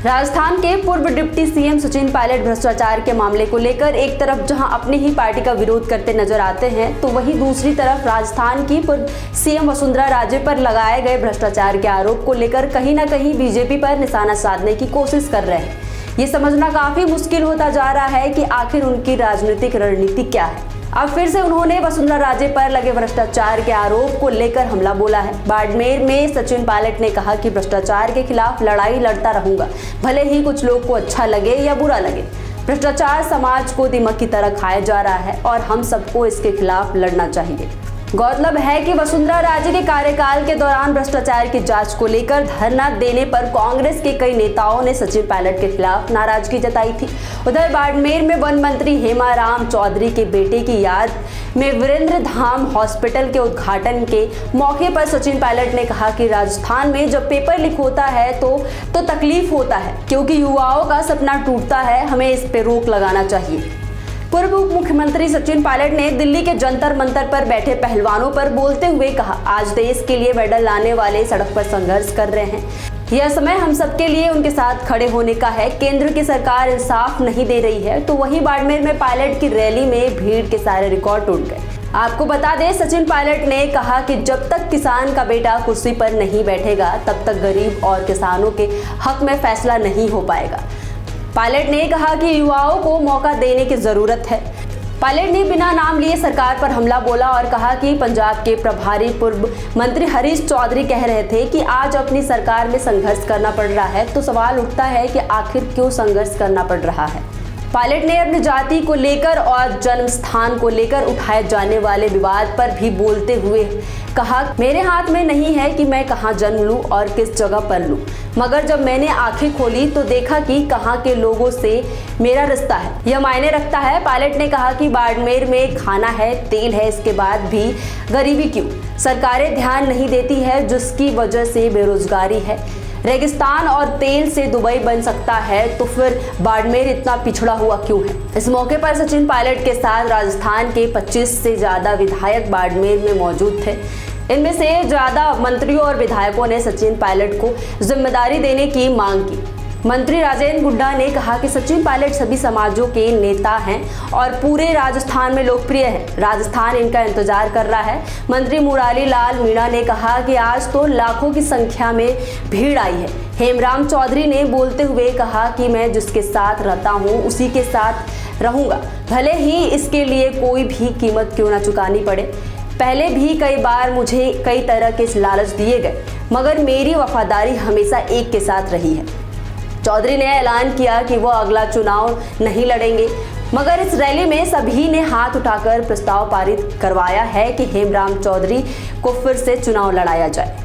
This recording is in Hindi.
राजस्थान के पूर्व डिप्टी सीएम सचिन पायलट भ्रष्टाचार के मामले को लेकर एक तरफ जहां अपनी ही पार्टी का विरोध करते नजर आते हैं, तो वहीं दूसरी तरफ राजस्थान की पूर्व सीएम वसुंधरा राजे पर लगाए गए भ्रष्टाचार के आरोप को लेकर कहीं ना कहीं बीजेपी पर निशाना साधने की कोशिश कर रहे हैं। ये समझना काफी मुश्किल होता जा रहा है कि आखिर उनकी राजनीतिक रणनीति क्या है। अब फिर से उन्होंने वसुंधरा राजे पर लगे भ्रष्टाचार के आरोप को लेकर हमला बोला है। बाड़मेर में सचिन पायलट ने कहा कि भ्रष्टाचार के खिलाफ लड़ाई लड़ता रहूंगा, भले ही कुछ लोग को अच्छा लगे या बुरा लगे। भ्रष्टाचार समाज को दीमक की तरह खाया जा रहा है और हम सबको इसके खिलाफ लड़ना चाहिए। गौरतलब है कि वसुंधरा राजे के कार्यकाल के दौरान भ्रष्टाचार की जांच को लेकर धरना देने पर कांग्रेस के कई नेताओं ने सचिन पायलट के खिलाफ नाराजगी जताई थी। उधर बाड़मेर में वन मंत्री हेमाराम चौधरी के बेटे की याद में वीरेंद्र धाम हॉस्पिटल के उद्घाटन के मौके पर सचिन पायलट ने कहा कि राजस्थान में जब पेपर लीक होता है तो तकलीफ होता है, क्योंकि युवाओं का सपना टूटता है। हमें इस पे रोक लगाना चाहिए। पूर्व उप मुख्यमंत्री सचिन पायलट ने दिल्ली के जंतर मंतर पर बैठे पहलवानों पर बोलते हुए कहा, आज देश के लिए मेडल लाने वाले सड़क पर संघर्ष कर रहे हैं। यह समय हम सबके लिए उनके साथ खड़े होने का है। केंद्र की सरकार इंसाफ नहीं दे रही है। तो वहीं बाड़मेर में पायलट की रैली में भीड़ के सारे रिकॉर्ड टूट गए। आपको बता दें, सचिन पायलट ने कहा कि जब तक किसान का बेटा कुर्सी पर नहीं बैठेगा तब तक गरीब और किसानों के हक में फैसला नहीं हो पाएगा। पायलट ने कहा कि युवाओं को मौका देने की जरूरत है। पायलट ने बिना नाम लिए सरकार पर हमला बोला और कहा कि पंजाब के प्रभारी पूर्व मंत्री हरीश चौधरी कह रहे थे कि आज अपनी सरकार में संघर्ष करना पड़ रहा है, तो सवाल उठता है कि आखिर क्यों संघर्ष करना पड़ रहा है। पायलट ने अपनी जाति को लेकर और जन्म स्थान को लेकर उठाए जाने वाले विवाद पर भी बोलते हुए कहा, मेरे हाथ में नहीं है कि मैं कहां जन्म लूं और किस जगह पर लूं, मगर जब मैंने आंखें खोली तो देखा कि कहां के लोगों से मेरा रिश्ता है, यह मायने रखता है। पायलट ने कहा कि बाड़मेर में खाना है, तेल है, इसके बाद भी गरीबी क्यों? सरकारें ध्यान नहीं देती है, जिसकी वजह से बेरोजगारी है। रेगिस्तान और तेल से दुबई बन सकता है, तो फिर बाड़मेर इतना पिछड़ा हुआ क्यों है? इस मौके पर सचिन पायलट के साथ राजस्थान के 25 से ज्यादा विधायक बाड़मेर में मौजूद थे। इनमें से ज्यादा मंत्रियों और विधायकों ने सचिन पायलट को जिम्मेदारी देने की मांग की। मंत्री राजेंद्र गुड्डा ने कहा कि सचिन पायलट सभी समाजों के नेता हैं और पूरे राजस्थान में लोकप्रिय हैं। राजस्थान इनका इंतजार कर रहा है। मंत्री मुरारी लाल मीणा ने कहा कि आज तो लाखों की संख्या में भीड़ आई है। हेमराम चौधरी ने बोलते हुए कहा कि मैं जिसके साथ रहता हूं उसी के साथ रहूंगा, भले ही इसके लिए कोई भी कीमत क्यों ना चुकानी पड़े। पहले भी कई बार मुझे कई तरह के लालच दिए गए, मगर मेरी वफादारी हमेशा एक के साथ रही है। चौधरी ने ऐलान किया कि वो अगला चुनाव नहीं लड़ेंगे, मगर इस रैली में सभी ने हाथ उठाकर प्रस्ताव पारित करवाया है कि हेमराम चौधरी को फिर से चुनाव लड़ाया जाए।